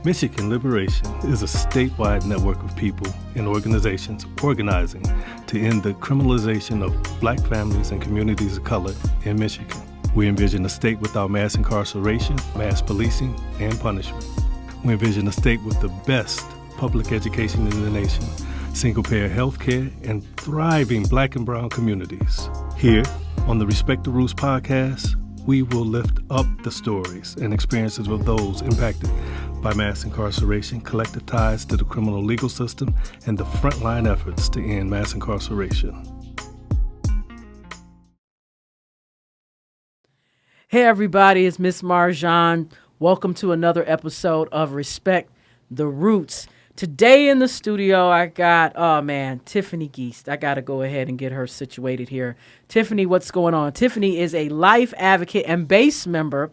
Michigan Liberation is a statewide network of people and organizations organizing to end the criminalization of Black families and communities of color in Michigan. We envision a state without mass incarceration, mass policing, and punishment. We envision a state with the best public education in the nation, single-payer health care, and thriving Black and brown communities. Here on the Respect the Roots podcast, we will lift up the stories and experiences of those impacted by mass incarceration, collective ties to the criminal legal system, and the frontline efforts to end mass incarceration. Hey everybody, it's Miss Marjon. Welcome to another episode of Respect the Roots. Today in the studio, I got, Tiffany Gist. I got to go ahead and get her situated here. Tiffany, what's going on? Tiffany is a life advocate and base member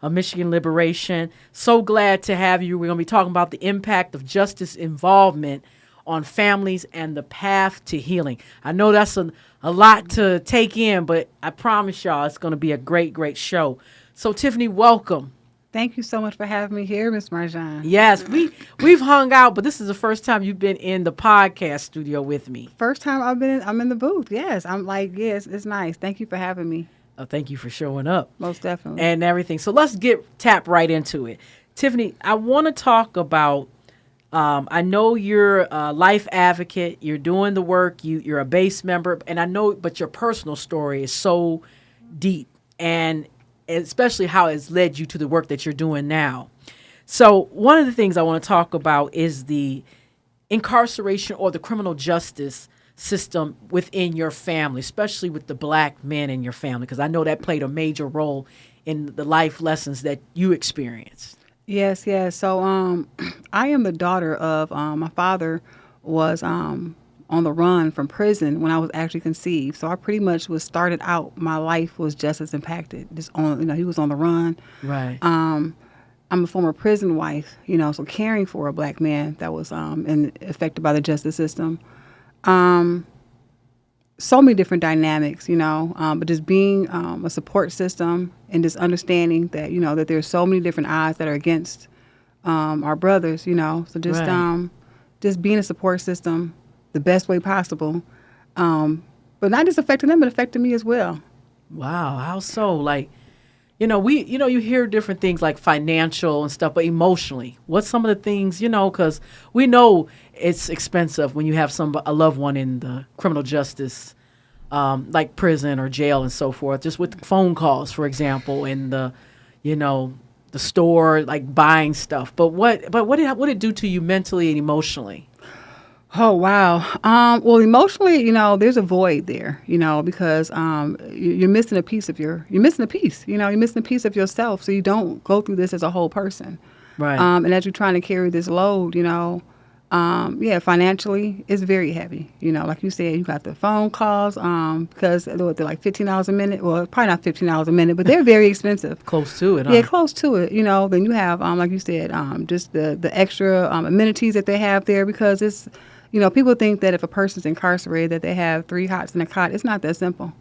of Michigan Liberation. So glad to have you. We're going to be talking about the impact of justice involvement on families and the path to healing. I know that's a lot to take in, but I promise y'all it's going to be a great, great show. So Tiffany, welcome. Thank you so much for having me here, Miss Marjon. Yes, we've hung out, but this is the first time you've been in the podcast studio with me. First time I'm in the booth. Yes, it's nice. Thank you for having me. Oh, thank you for showing up. Most definitely. And everything. So let's tap right into it. Tiffany, I want to talk about, I know you're a life advocate, you're doing the work, you're a base member, and I know, but your personal story is so deep, and especially how it's led you to the work that you're doing now. So one of the things I want to talk about is the incarceration or the criminal justice system within your family, especially with the Black men in your family, because I know that played a major role in the life lessons that you experienced. Yes. So I am the daughter of my father was on the run from prison when I was actually conceived. So I pretty much started out, my life was just as impacted. He was on the run. Right. I'm a former prison wife, so caring for a Black man that was affected by the justice system. So many different dynamics, but just being a support system and just understanding that, that there's so many different odds that are against our brothers, so just right. Just being a support system the best way possible, but not just affecting them, but affecting me as well. Wow, how so? Like, you hear different things like financial and stuff, but emotionally, what's some of the things, because we know it's expensive when you have a loved one in the criminal justice, like prison or jail and so forth, just with phone calls, for example, and the store, like buying stuff. But what did it do to you mentally and emotionally? Oh, wow. Well, emotionally, there's a void there, because you're missing a piece you're missing a piece of yourself. So you don't go through this as a whole person. Right. And as you're trying to carry this load, financially, it's very heavy. Like you said, you got the phone calls, because they're like $15 a minute. Well, probably not $15 a minute, but they're very expensive. Close to it, huh? Yeah, close to it. Then you have, like you said, just the extra amenities that they have there, because it's, people think that if a person's incarcerated that they have 3 hots in a cot. It's not that simple.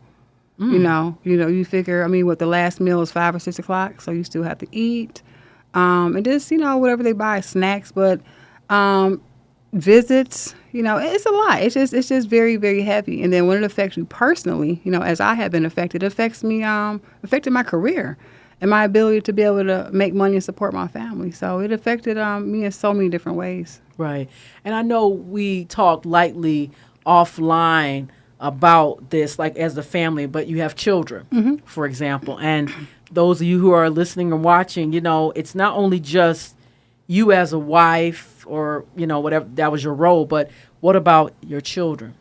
You figure, the last meal is 5 or 6 o'clock, so you still have to eat. And just, whatever they buy, snacks, but visits, it's a lot. It's just very, very heavy. And then when it affects you personally, as I have been affected, it affected my career and my ability to be able to make money and support my family. So it affected me in so many different ways. Right. And I know we talked lightly offline about this, like as a family, but you have children, for example. And those of you who are listening and watching, it's not only just you as a wife or, whatever, that was your role, but what about your children?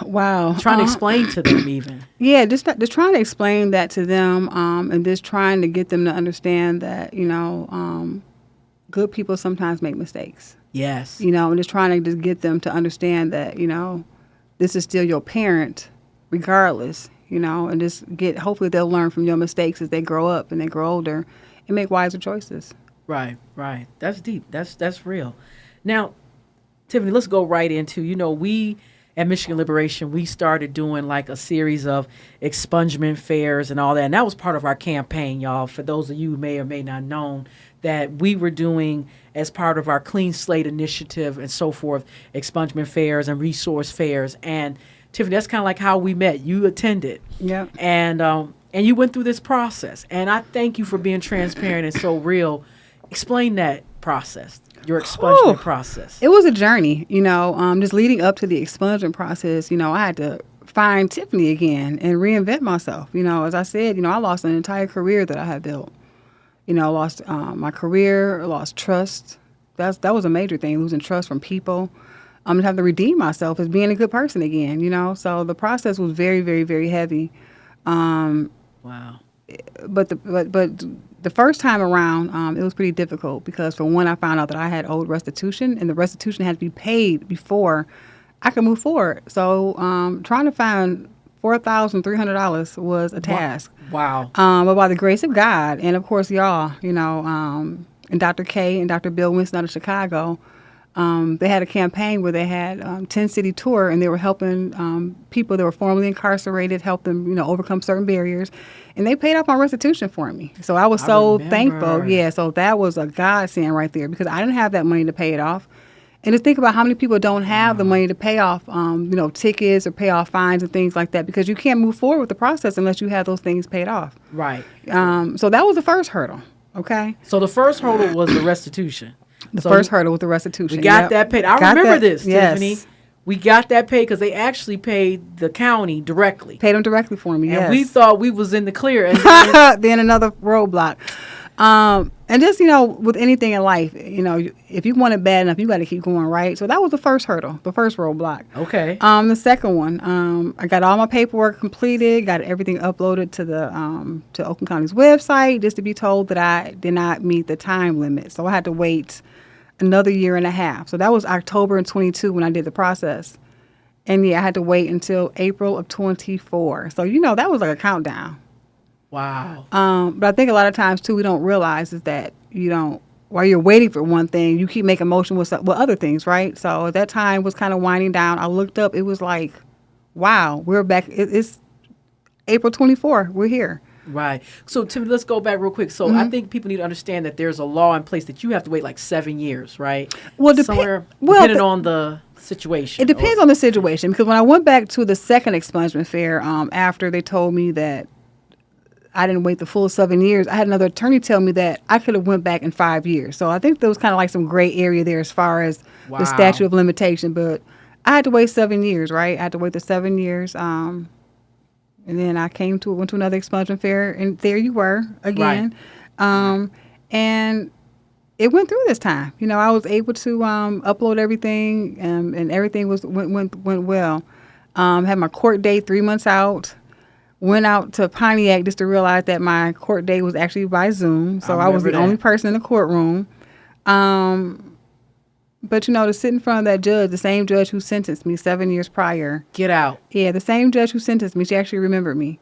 Wow. Trying to explain to them even. Yeah, just trying to explain that to them, and just trying to get them to understand that, good people sometimes make mistakes. Yes. And just trying to just get them to understand that, this is still your parent regardless, and just hopefully they'll learn from your mistakes as they grow up and they grow older and make wiser choices. Right. That's deep. That's real. Now, Tiffany, let's go right into, we at Michigan Liberation, we started doing like a series of expungement fairs and all that. And that was part of our campaign, y'all. For those of you who may or may not know, that we were doing as part of our Clean Slate initiative and so forth, expungement fairs and resource fairs. And Tiffany, that's kind of like how we met. You attended. Yeah. And you went through this process. And I thank you for being transparent and so real. Explain that process, your expungement process. It was a journey, just leading up to the expungement process. I had to find Tiffany again and reinvent myself. As I said, I lost an entire career that I had built. Lost my career, lost trust. That was a major thing, losing trust from people. To have to redeem myself as being a good person again, So the process was very, very, very heavy. Wow. But the first time around, it was pretty difficult because, for one, I found out that I had owed restitution, and the restitution had to be paid before I could move forward. So trying to find $4,300 was a task. Wow. But by the grace of God, and of course y'all, and Dr. K and Dr. Bill Winston out of Chicago, they had a campaign where they had 10-city tour, and they were helping people that were formerly incarcerated, help them, overcome certain barriers. And they paid off my restitution for me. So I was so thankful. Yeah, so that was a godsend right there because I didn't have that money to pay it off. And to think about how many people don't have the money to pay off, tickets or pay off fines and things like that, because you can't move forward with the process unless you have those things paid off. Right. So that was the first hurdle. Okay. So the first hurdle was the restitution. The first hurdle was the restitution. We got that paid. I remember this, yes. Tiffany. We got that paid because they actually paid the county directly. Paid them directly for me, and we thought we was in the clear. And then another roadblock. And just, with anything in life, if you want it bad enough, you got to keep going, right? So that was the first hurdle, the first roadblock. Okay. The second one, I got all my paperwork completed, got everything uploaded to the to Oakland County's website, just to be told that I did not meet the time limit. So I had to wait another year and a half. So that was October of 22 when I did the process. And I had to wait until April of 24. So, that was like a countdown. Wow. But I think a lot of times, too, we don't realize is that, while you're waiting for one thing, you keep making motion with other things, right? So at that time was kind of winding down. I looked up. It was like, wow, we're back. It's April 24. We're here. Right. So, Tiffany, let's go back real quick. So I think people need to understand that there's a law in place that you have to wait like 7 years, right? Well, depending on the situation. It depends on the situation, because when I went back to the second expungement fair, after they told me that I didn't wait the full 7 years, I had another attorney tell me that I could have went back in 5 years. So I think there was kind of like some gray area there as far as the statute of limitation. But I had to wait 7 years, right? I had to wait the 7 years. And then I went to another expungement fair, and there you were again. Right. And it went through this time. I was able to upload everything, and everything went well. Had my court date 3 months out. Went out to Pontiac just to realize that my court date was actually by Zoom. So I was the only person in the courtroom. But, to sit in front of that judge, the same judge who sentenced me 7 years prior. Get out. Yeah, the same judge who sentenced me. She actually remembered me.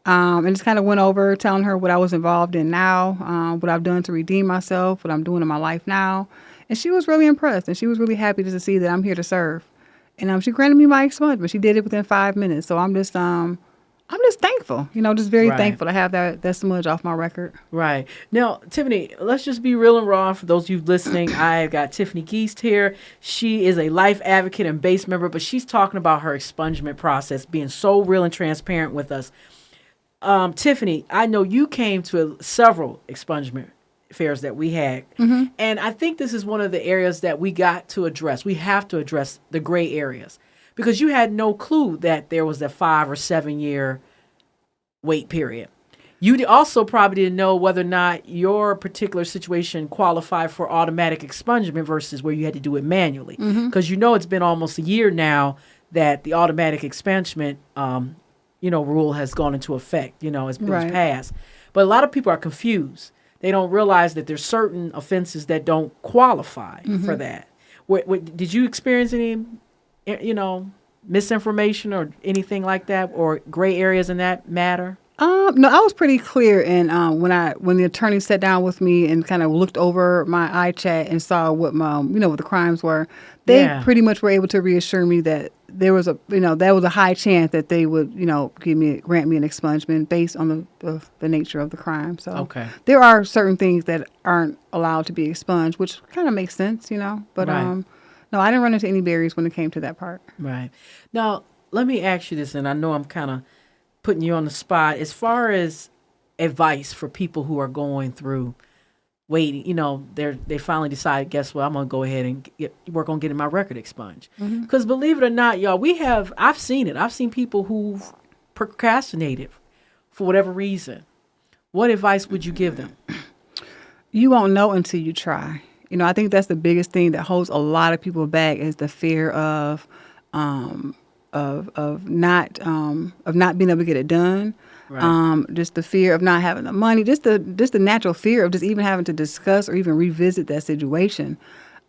And just kind of went over telling her what I was involved in now, what I've done to redeem myself, what I'm doing in my life now. And she was really impressed, and she was really happy just to see that I'm here to serve. And she granted me my expungement. She did it within 5 minutes. So I'm just thankful, just very thankful to have that smudge off my record. Right. Now, Tiffany, let's just be real and raw. For those of you listening, I've got Tiffany Gist here. She is a life advocate and base member, but she's talking about her expungement process, being so real and transparent with us. Tiffany, I know you came to several expungement fairs that we had, and I think this is one of the areas that we got to address. We have to address the gray areas. Because you had no clue that there was a 5 or 7 year wait period. You also probably didn't know whether or not your particular situation qualified for automatic expungement versus where you had to do it manually. Because it's been almost a year now that the automatic expungement, rule has gone into effect. It was passed. But a lot of people are confused. They don't realize that there's certain offenses that don't qualify for that. Did you experience any misinformation or anything like that, or gray areas in that matter? No, I was pretty clear. And when the attorney sat down with me and kind of looked over my iChat and saw what my, what the crimes were, they pretty much were able to reassure me that there was there was a high chance that they would, grant me an expungement based on the nature of the crime. So there are certain things that aren't allowed to be expunged, which kind of makes sense, But right. No, I didn't run into any barriers when it came to that part. Right. Now, let me ask you this, and I know I'm kind of putting you on the spot. As far as advice for people who are going through waiting, they finally decide, guess what, I'm going to go ahead and work on getting my record expunged. Because believe it or not, y'all, I've seen it. I've seen people who've procrastinated for whatever reason. What advice would you give them? You won't know until you try. I think that's the biggest thing that holds a lot of people back is the fear of not being able to get it done. Right. Just the fear of not having the money, just the natural fear of just even having to discuss or even revisit that situation.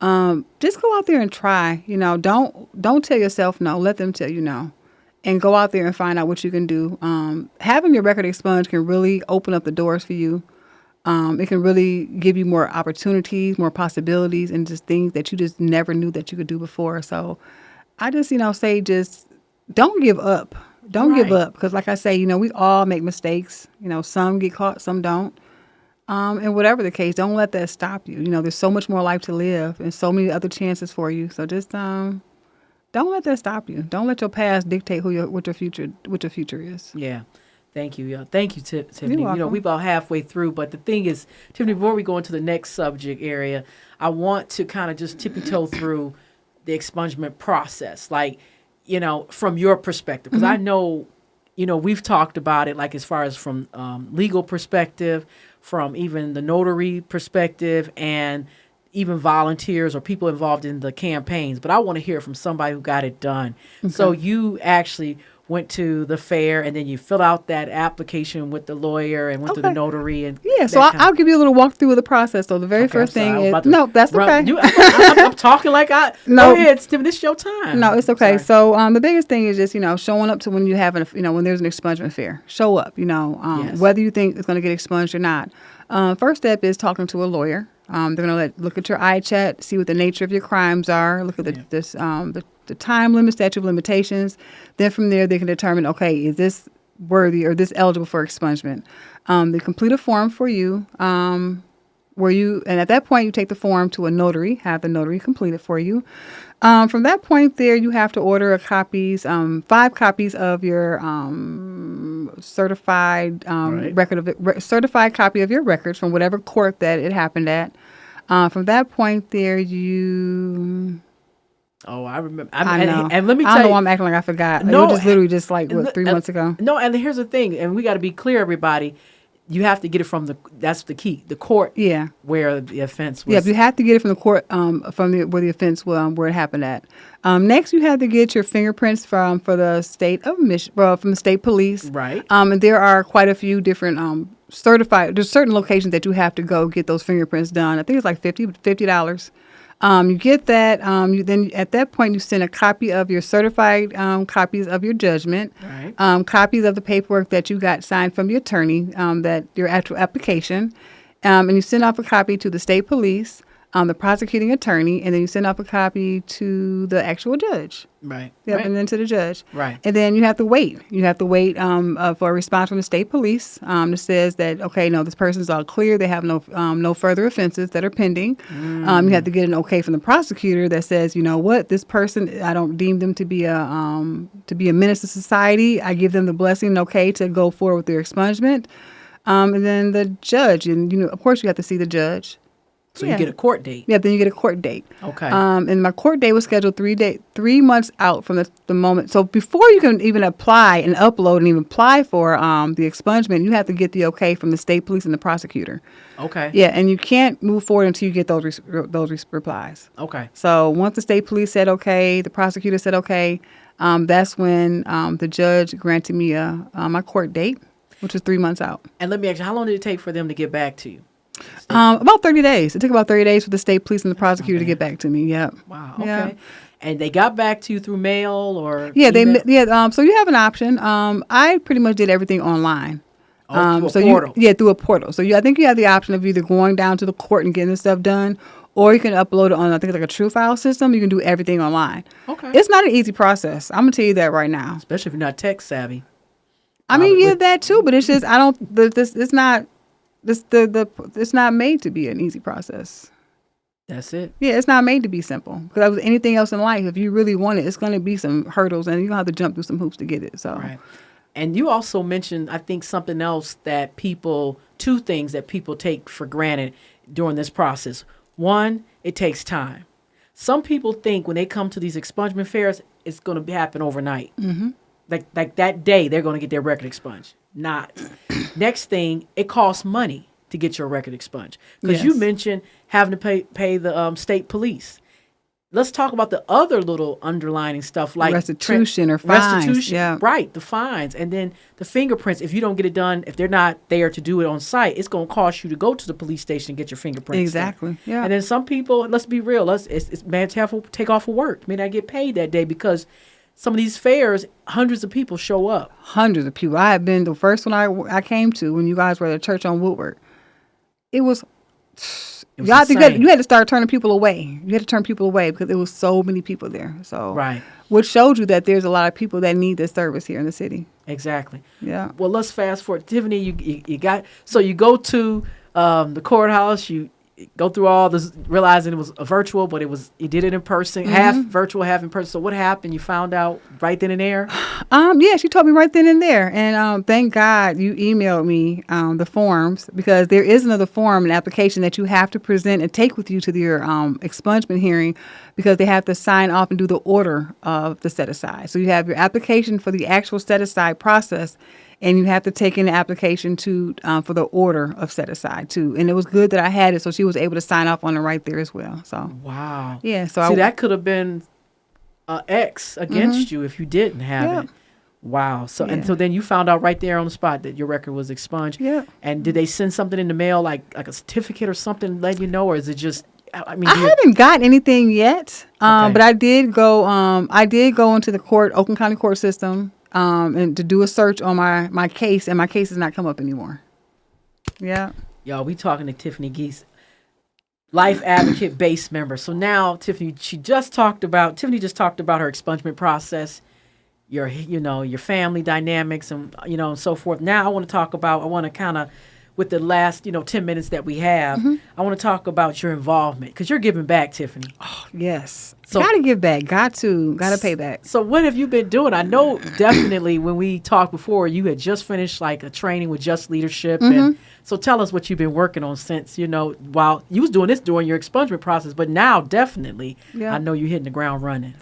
Just go out there and try. Don't tell yourself no. Let them tell you no, and go out there and find out what you can do. Having your record expunged can really open up the doors for you. It can really give you more opportunities, more possibilities, and just things that you just never knew that you could do before. So I just, say just don't give up. Don't give up. Because like I say, we all make mistakes. Some get caught, some don't. And whatever the case, don't let that stop you. There's so much more life to live and so many other chances for you. So just don't let that stop you. Don't let your past dictate what your future is. Yeah. Thank you. Yeah. Thank you, Tiffany. You're welcome. We're about halfway through, but the thing is, Tiffany, before we go into the next subject area, I want to kind of just tippy-toe through the expungement process, like, from your perspective, because I know, we've talked about it, like as far as from legal perspective, from even the notary perspective, and even volunteers or people involved in the campaigns. But I want to hear from somebody who got it done. Okay. So you actually went to the fair and then you filled out that application with the lawyer and went to the notary. And so I'll give you a little walkthrough of the process. So the very first thing is, that's okay. I'm talking like go ahead, Stephen, this is your time. No, it's okay. So the biggest thing is just, showing up to when you have when there's an expungement fair. Show up, yes. Whether you think it's going to get expunged or not. First step is talking to a lawyer. They're going to look at your iChat, see what the nature of your crimes are, look at the time limit, statute of limitations. Then from there, they can determine, okay, is this worthy or this eligible for expungement? They complete a form for you, and at that point, you take the form to a notary, have the notary complete it for you. From that point there, you have to order 5 copies of your certified certified copy of your records from whatever court that it happened at. From that point there, I remember. I know. And let me tell you. I don't know why I'm acting like I forgot. No, it was just like 3 months ago. No, and here's the thing, and we got to be clear, everybody. You have to get it from that's the key, the court. Yeah. Where the offense was. Yeah, you have to get it from the court, where the offense where it happened at. Next, you have to get your fingerprints for the state of Michigan, from the state police. Right. And there are quite a few different certified. There's certain locations that you have to go get those fingerprints done. I think it's like $50. You get that. Then at that point, you send a copy of your certified copies of your judgment, right. Copies of the paperwork that you got signed from your attorney, that your actual application, and you send off a copy to the state police, the prosecuting attorney, and then you send off a copy to the actual judge. Right. Yep, right. And then to the judge. Right. And then you have to wait. You have to wait for a response from the state police that says that, okay, no, this person's all clear. They have no further offenses that are pending. You have to get an okay from the prosecutor that says, you know what, this person, I don't deem them to be a menace to society. I give them the blessing, okay, to go forward with their expungement. And then the judge, and of course, you have to see the judge. So you get a court date. Yeah, then you get a court date. Okay. And my court date was scheduled 3 months out from the moment. So before you can even apply and upload and even apply for the expungement, you have to get the okay from the state police and the prosecutor. Okay. Yeah, and you can't move forward until you get those replies. Okay. So once the state police said okay, the prosecutor said okay, that's when the judge granted me my court date, which was 3 months out. And let me ask you, how long did it take for them to get back to you? About 30 days. It took about 30 days for the state police and the prosecutor to get back to me. Yep. Wow. Okay. Yeah. And they got back to you through mail or email? So you have an option. I pretty much did everything online. Through a portal. Through a portal. So I think you have the option of either going down to the court and getting the stuff done, or you can upload it on, I think, like a true file system. You can do everything online. Okay. It's not an easy process. I'm gonna tell you that right now. Especially if you're not tech savvy. I mean, with- that too, but it's just it's not it's not made to be an easy process. That's it. Yeah, it's not made to be simple. Because anything else in life, if you really want it, it's going to be some hurdles, and you're going to have to jump through some hoops to get it. So, Right. And you also mentioned, I think, something else that two things that people take for granted during this process. One, it takes time. Some people think when they come to these expungement fairs, it's going to happen overnight. Mm-hmm. Like that day, they're going to get their record expunged. Not. Next thing, it costs money to get your record expunged. Because you mentioned having to pay the state police. Let's talk about the other little underlining stuff like restitution or fines. Restitution, right, the fines. And then the fingerprints, if you don't get it done, if they're not there to do it on site, it's going to cost you to go to the police station and get your fingerprints Exactly, done. yeah. And then some people, let's be real, it's man to take off of work. May not get paid that day because some of these fairs, hundreds of people show up. Hundreds of people. I had been the first one I came to when you guys were at a church on Woodward. It was you had to start turning people away. You had to turn people away because there was so many people there. So, right, which showed you that there's a lot of people that need this service here in the city. Exactly. Yeah. Well, let's fast forward. Tiffany, you go to the courthouse. You go through all this, realizing it was a virtual, but you did it in person, half virtual, half in person. So what happened? You found out right then and there? Yeah, she told me right then and there. And thank God you emailed me the forms, because there is another form, an application that you have to present and take with you to your expungement hearing, because they have to sign off and do the order of the set aside. So you have your application for the actual set aside process, and you have to take in the application for the order of set aside too. And it was good that I had it, so she was able to sign off on it right there as well. So wow, yeah. So see, that could have been X against you if you didn't have it. Wow. So and so then you found out right there on the spot that your record was expunged. Yeah. And did they send something in the mail, like a certificate or something, letting you know, or is it just? I mean, I haven't gotten anything yet, Okay. but I did go. I did go into the Oakland County court system, and to do a search on my case, and my case has not come up anymore. Yeah. Y'all, we talking to Tiffany Gist, Life Advocate Base Member. So now, Tiffany just talked about her expungement process, your family dynamics, and and so forth. Now I want to kind of, with the last 10 minutes that we have, I want to talk about your involvement, because you're giving back, Tiffany. Oh, yes. So- Gotta give back. Gotta pay back. So what have you been doing? I know definitely when we talked before, you had just finished like a training with Just Leadership. And so tell us what you've been working on since, while you was doing this during your expungement process, but now definitely, I know you're hitting the ground running.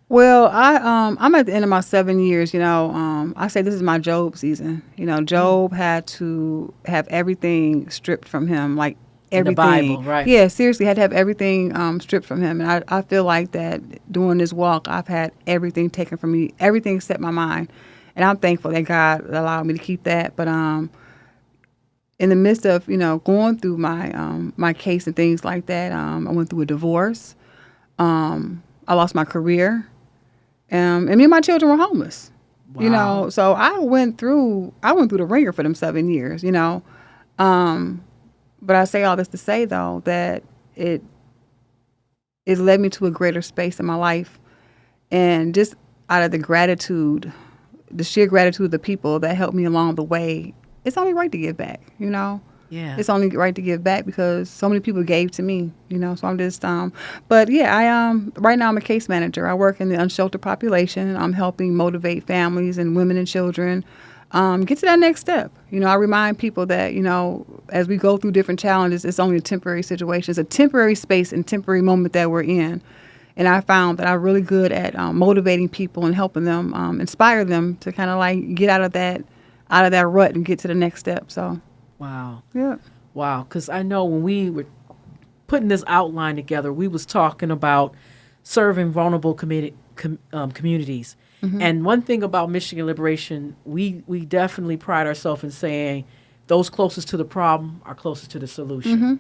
Well, I'm at the end of my 7 years. I say this is my Job season. Job had to have everything stripped from him, like everything. In the Bible, right? Yeah, seriously, had to have everything stripped from him. And I feel like that during this walk, I've had everything taken from me, everything except my mind. And I'm thankful that God allowed me to keep that. But in the midst of going through my case and things like that, I went through a divorce. I lost my career. And me and my children were homeless. Wow. So I went through the ringer for them 7 years. But I say all this to say, though, that it led me to a greater space in my life, and just out of the sheer gratitude of the people that helped me along the way, it's only right to give back. Yeah. It's only right to give back because so many people gave to me, so I'm just, but yeah, right now I'm a case manager. I work in the unsheltered population. I'm helping motivate families and women and children, get to that next step. I remind people that, as we go through different challenges, it's only a temporary situation. It's a temporary space and temporary moment that we're in. And I found that I'm really good at motivating people and helping them, inspire them to kind of like get out of that rut and get to the next step. So. Wow. Yeah. Wow. Because I know when we were putting this outline together, we was talking about serving vulnerable communities. And one thing about Michigan Liberation, we definitely pride ourselves in saying those closest to the problem are closest to the solution.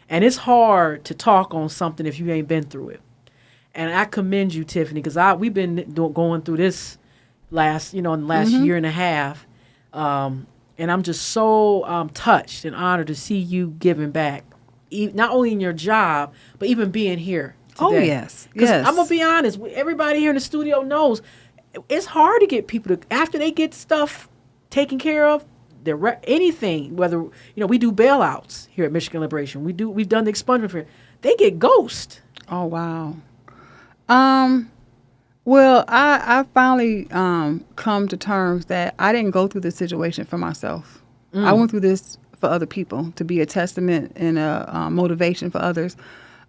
And it's hard to talk on something if you ain't been through it. And I commend you, Tiffany, because we've been going through this in the last year and a half. And I'm just so touched and honored to see you giving back not only in your job, but even being here today. Oh, yes. Because Yes. I'm going to be honest, everybody here in the studio knows it's hard to get people to, after they get stuff taken care of, anything, whether, we do bailouts here at Michigan Liberation. We've done the expungement for, they get ghost. Oh, wow. Well, I finally come to terms that I didn't go through this situation for myself. I went through this for other people, to be a testament and a motivation for others.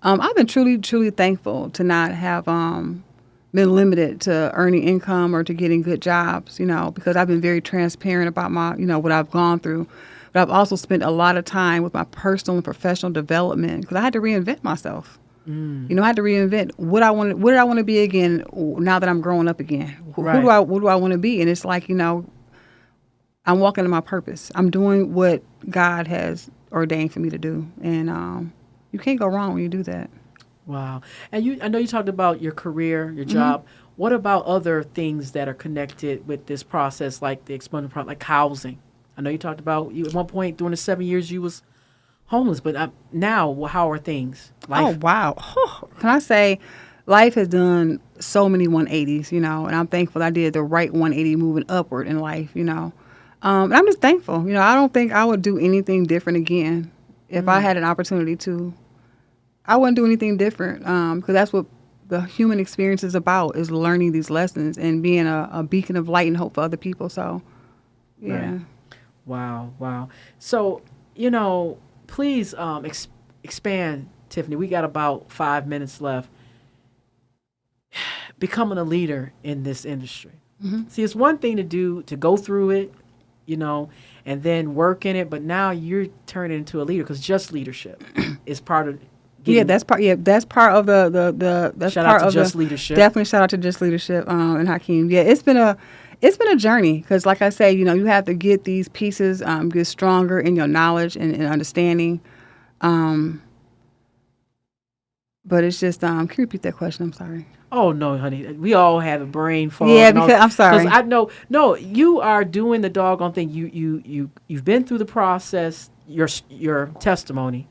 I've been truly, truly thankful to not have been limited to earning income or to getting good jobs, because I've been very transparent about my, what I've gone through. But I've also spent a lot of time with my personal and professional development because I had to reinvent myself. I had to reinvent what did I want to be again now that I'm growing up again. Right. What do I want to be? And it's like, I'm walking in my purpose. I'm doing what God has ordained for me to do. And you can't go wrong when you do that. Wow. And I know you talked about your career, your job. What about other things that are connected with this process, like the expungement process, like housing? I know you talked about, at one point during the 7 years you was homeless, but now how are things? Life? Oh, wow. Can I say, life has done so many 180s, and I'm thankful I did the right 180 moving upward in life, and I'm just thankful. I don't think I would do anything different again if I had an opportunity to. I wouldn't do anything different because that's what the human experience is about, is learning these lessons and being a beacon of light and hope for other people. So, yeah. Right. Wow. So, please expand, Tiffany. We got about 5 minutes left. Becoming a leader in this industry. See, it's one thing to go through it, and then work in it, but now you're turning into a leader because just leadership is part of. That's part of the that's shout part out to of Just the, Leadership. Definitely shout out to Just Leadership and Hakeem. Yeah, it's been a journey because, like I say, you have to get these pieces get stronger in your knowledge and understanding. But it's just can you repeat that question? I'm sorry. Oh no, honey, we all have a brain fog. Yeah, because I'm sorry. Because I know, no, you are doing the doggone thing. You've been through the process. Your testimony.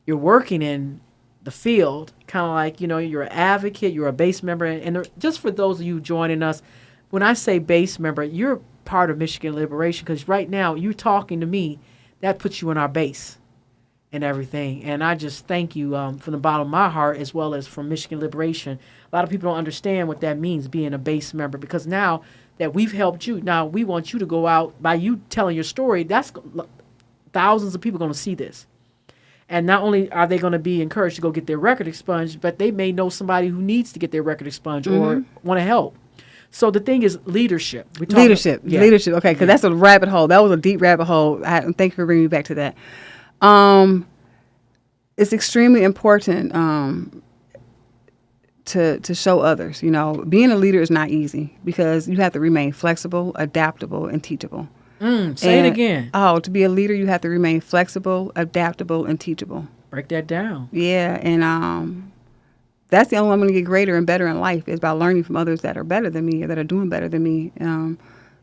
You're working in the field, kind of like, you're an advocate, you're a base member. And just for those of you joining us, when I say base member, you're part of Michigan Liberation because right now you're talking to me. That puts you in our base and everything. And I just thank you from the bottom of my heart as well as from Michigan Liberation. A lot of people don't understand what that means, being a base member, because now that we've helped you, now we want you to go out, by you telling your story, that's thousands of people going to see this. And not only are they going to be encouraged to go get their record expunged, but they may know somebody who needs to get their record expunged or want to help. So the thing is leadership. Leadership. Okay, because that's a rabbit hole. That was a deep rabbit hole. Thank you for bringing me back to that. It's extremely important to show others. Being a leader is not easy because you have to remain flexible, adaptable, and teachable. Say it again. Oh, to be a leader, you have to remain flexible, adaptable, and teachable. Break that down. Yeah, and that's the only way I'm going to get greater and better in life is by learning from others that are better than me or that are doing better than me.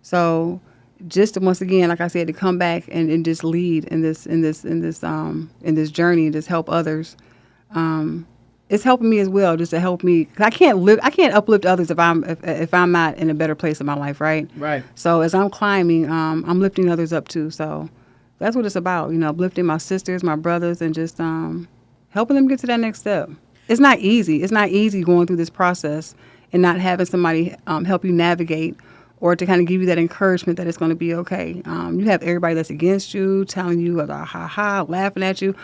So, just to, once again, like I said, to come back and just lead in this journey and just help others. It's helping me as well, just to help me. 'Cause I can't uplift others if I'm not in a better place in my life, right? Right. So as I'm climbing, I'm lifting others up too. So that's what it's about, uplifting my sisters, my brothers, and just helping them get to that next step. It's not easy. It's not easy going through this process and not having somebody help you navigate or to kind of give you that encouragement that it's going to be okay. You have everybody that's against you, telling you about ha-ha, laughing at you.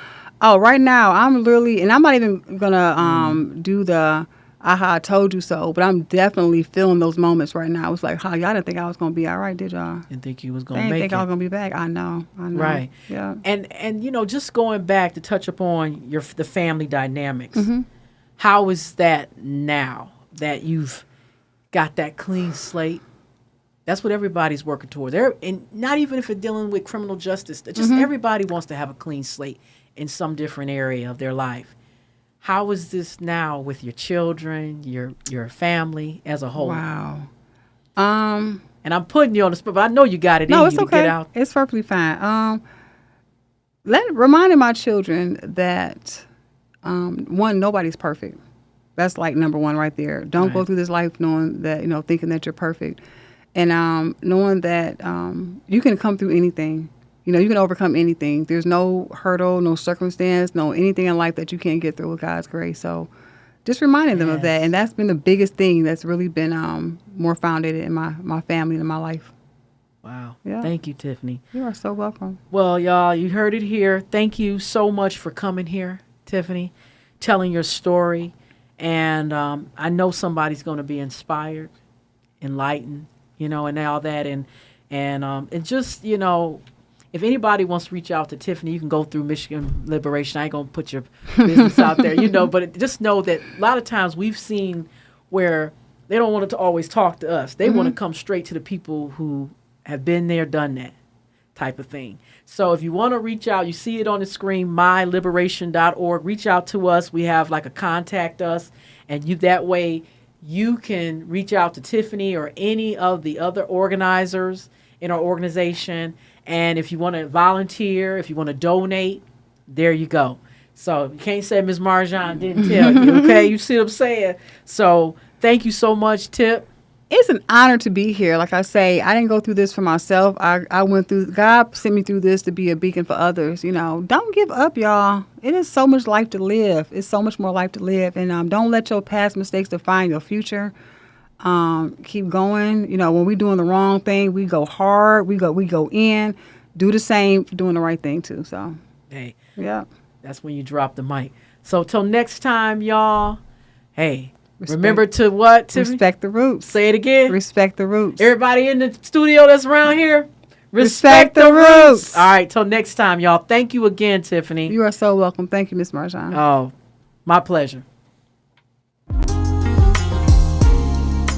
Oh, right now, I'm literally, and I'm not even going to do the aha, I told you so, but I'm definitely feeling those moments right now. It's like, y'all didn't think I was going to be all right, did y'all? Didn't think you was going to make it. Didn't think I was going to be back. I know. Right. Yeah. And just going back to touch upon the family dynamics, how is that now that you've got that clean slate? That's what everybody's working towards. And not even if it's dealing with criminal justice, just everybody wants to have a clean slate in some different area of their life. How is this now with your children, your family as a whole? Wow. And I'm putting you on the spot, but I know you got it no, in it's you okay. to get out. It's perfectly fine. reminding my children that, one, nobody's perfect. That's like number one right there. Don't go through this life knowing that, thinking that you're perfect. And knowing that you can come through anything. You can overcome anything. There's no hurdle, no circumstance, no anything in life that you can't get through with God's grace. So just reminding them of that. And that's been the biggest thing that's really been more founded in my family and my life. Wow. Yeah. Thank you, Tiffany. You are so welcome. Well, y'all, you heard it here. Thank you so much for coming here, Tiffany, telling your story. And I know somebody's going to be inspired, enlightened, and all that. And just, if anybody wants to reach out to Tiffany, you can go through Michigan Liberation. I ain't going to put your business out there, but just know that a lot of times we've seen where they don't want to always talk to us. They want to come straight to the people who have been there, done that type of thing. So if you want to reach out, you see it on the screen, myliberation.org. Reach out to us. We have like a contact us, and that way you can reach out to Tiffany or any of the other organizers in our organization. And if you want to volunteer, if you want to donate, there you go. So you can't say Ms. Marjon didn't tell you, okay? You see what I'm saying? So thank you so much, Tip. It's an honor to be here. Like I say, I didn't go through this for myself. I went through, God sent me through this to be a beacon for others. Don't give up, y'all. It is so much life to live. It's so much more life to live. And don't let your past mistakes define your future. Keep going. When we're doing the wrong thing, we go hard. We go in. Do the same for doing the right thing, too. So, hey, yeah. That's when you drop the mic. So, till next time, y'all, hey, remember to what, Tiffany? Respect the roots. Say it again. Respect the roots. Everybody in the studio that's around here, respect the roots. All right, till next time, y'all. Thank you again, Tiffany. You are so welcome. Thank you, Ms. Marjon. Oh, my pleasure.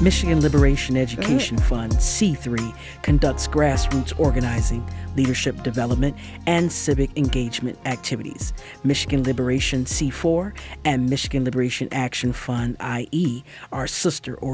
Michigan Liberation Education Fund, C3, conducts grassroots organizing, leadership development, and civic engagement activities. Michigan Liberation, C4, and Michigan Liberation Action Fund, IE, are sister organizations.